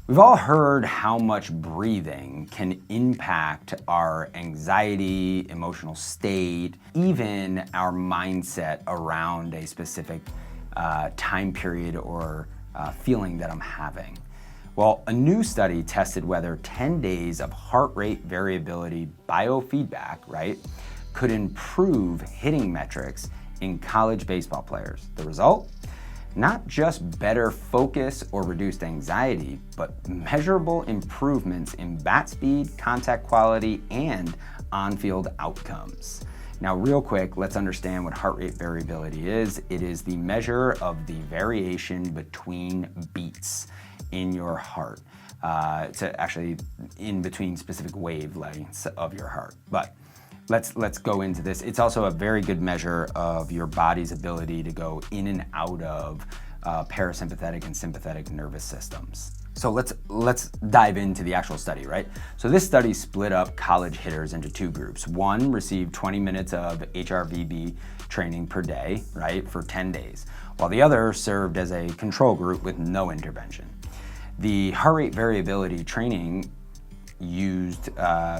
We've all heard how much breathing can impact our anxiety, emotional state, even our mindset around a specific time period or feeling that I'm having. Well, a new study tested whether 10 days of heart rate variability biofeedback, right, could improve hitting metrics in college baseball players. The result? Not just better focus or reduced anxiety, but measurable improvements in bat speed, contact quality, and on-field outcomes. Now, real quick, let's understand what heart rate variability is. It is the measure of the variation between beats in your heart. It's actually in between specific wavelengths of your heart. But let's go into this. It's also a very good measure of your body's ability to go in and out of parasympathetic and sympathetic nervous systems. So let's dive into the actual study, right? So this study split up college hitters into two groups. One received 20 minutes of HRVB training per day, right, for 10 days, while the other served as a control group with no intervention. The heart rate variability training used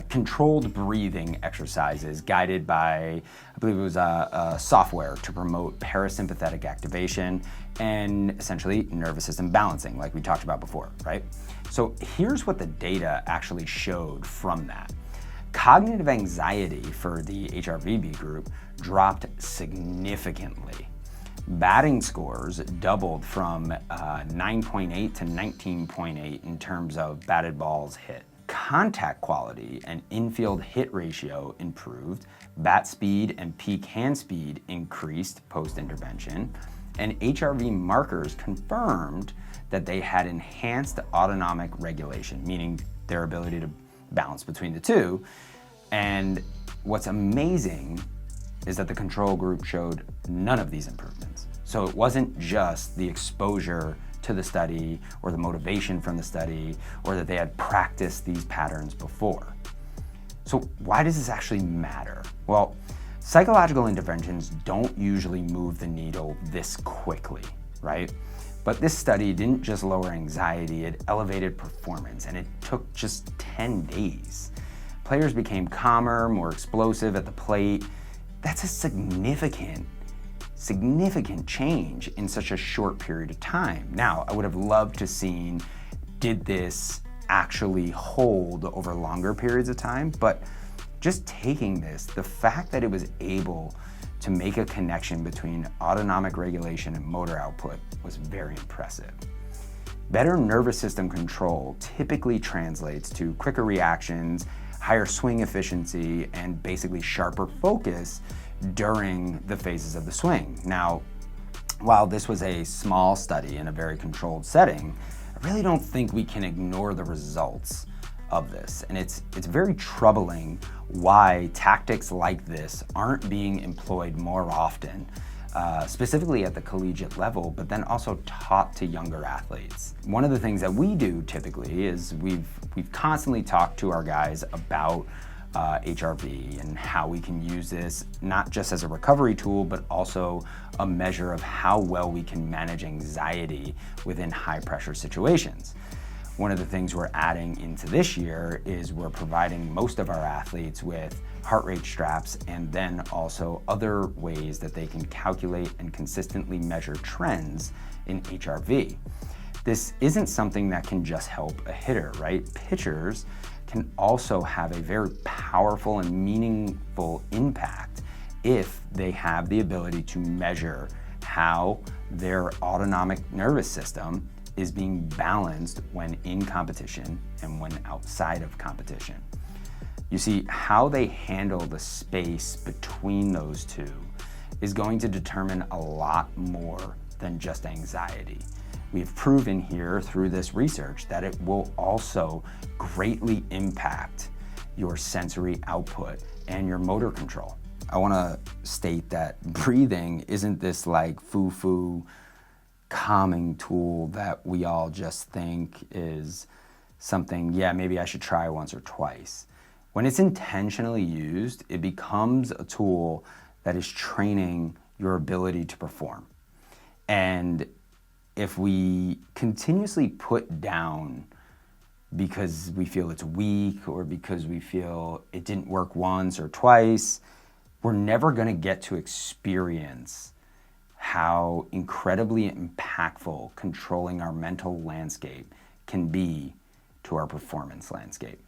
controlled breathing exercises guided by, I believe it was a software to promote parasympathetic activation and essentially nervous system balancing, like we talked about before, right? So here's what the data actually showed from that. Cognitive anxiety for the HRVB group dropped significantly. Batting scores doubled from 9.8 to 19.8 in terms of batted balls hit. Contact quality and infield hit ratio improved, bat speed and peak hand speed increased post-intervention, and HRV markers confirmed that they had enhanced autonomic regulation, meaning their ability to balance between the two. And what's amazing is that the control group showed none of these improvements. So it wasn't just the exposure to the study or the motivation from the study or that they had practiced these patterns before. So why does this actually matter? Well, psychological interventions don't usually move the needle this quickly, right? But this study didn't just lower anxiety, it elevated performance, and it took just 10 days. Players became calmer, more explosive at the plate. That's a significant change in such a short period of time. Now, I would have loved to seen, did this actually hold over longer periods of time? But just taking this, the fact that it was able to make a connection between autonomic regulation and motor output was very impressive. Better nervous system control typically translates to quicker reactions, higher swing efficiency, and basically sharper focus during the phases of the swing. Now, while this was a small study in a very controlled setting, I really don't think we can ignore the results of this. And it's very troubling why tactics like this aren't being employed more often, specifically at the collegiate level, but then also taught to younger athletes. One of the things that we do typically is we've constantly talked to our guys about HRV and how we can use this not just as a recovery tool, but also a measure of how well we can manage anxiety within high pressure situations. One of the things we're adding into this year is we're providing most of our athletes with heart rate straps and then also other ways that they can calculate and consistently measure trends in HRV. This isn't something that can just help a hitter, right? Pitchers can also have a very powerful and meaningful impact if they have the ability to measure how their autonomic nervous system is being balanced when in competition and when outside of competition. You see, how they handle the space between those two is going to determine a lot more than just anxiety. We've proven here through this research that it will also greatly impact your sensory output and your motor control. I want to state that breathing isn't this like foo-foo calming tool that we all just think is something, yeah, maybe I should try once or twice. When it's intentionally used, it becomes a tool that is training your ability to perform. And if we continuously put down because we feel it's weak or because we feel it didn't work once or twice, we're never going to get to experience how incredibly impactful controlling our mental landscape can be to our performance landscape.